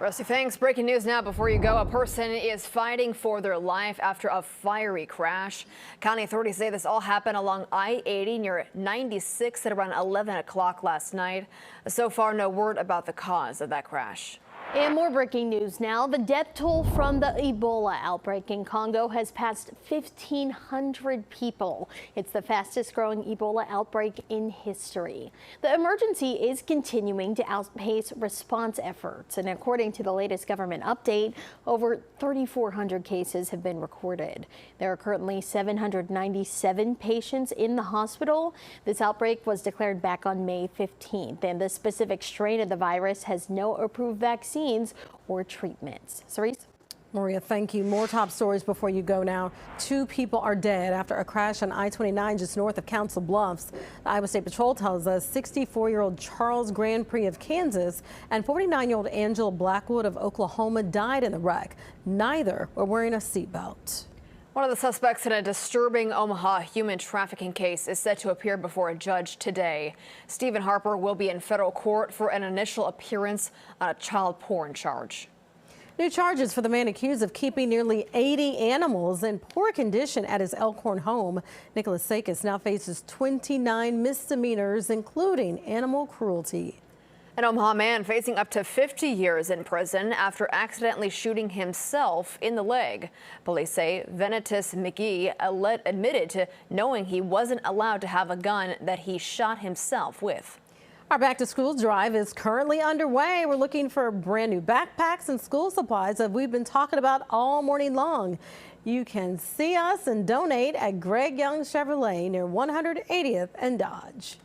Rusty, thanks. Breaking news now before you go. A person is fighting for their life after a fiery crash. County authorities say this all happened along I-80 near 96 at around 11 o'clock last night. So far, no word about the cause of that crash. And more breaking news now. The death toll from the Ebola outbreak in Congo has passed 1,500 people. It's the fastest growing Ebola outbreak in history. The emergency is continuing to outpace response efforts. And according to the latest government update, over 3,400 cases have been recorded. There are currently 797 patients in the hospital. This outbreak was declared back on May 15th, and the specific strain of the virus has no approved vaccine or treatments. Cerise? Maria, thank you. More top stories before you go now. 2 people are dead after a crash on I-29 just north of Council Bluffs. The Iowa State Patrol tells us 64-year-old Charles Grand Prix of Kansas and 49-year-old Angela Blackwood of Oklahoma died in the wreck. Neither were wearing a seatbelt. One of the suspects in a disturbing Omaha human trafficking case is set to appear before a judge today. Stephen Harper will be in federal court for an initial appearance on a child porn charge. New charges for the man accused of keeping nearly 80 animals in poor condition at his Elkhorn home. Nicholas Sakis now faces 29 misdemeanors, including animal cruelty. An Omaha man facing up to 50 years in prison after accidentally shooting himself in the leg. Police say Venetus McGee admitted to knowing he wasn't allowed to have a gun that he shot himself with. Our back to school drive is currently underway. We're looking for brand new backpacks and school supplies that we've been talking about all morning long. You can see us and donate at Greg Young Chevrolet near 180th and Dodge.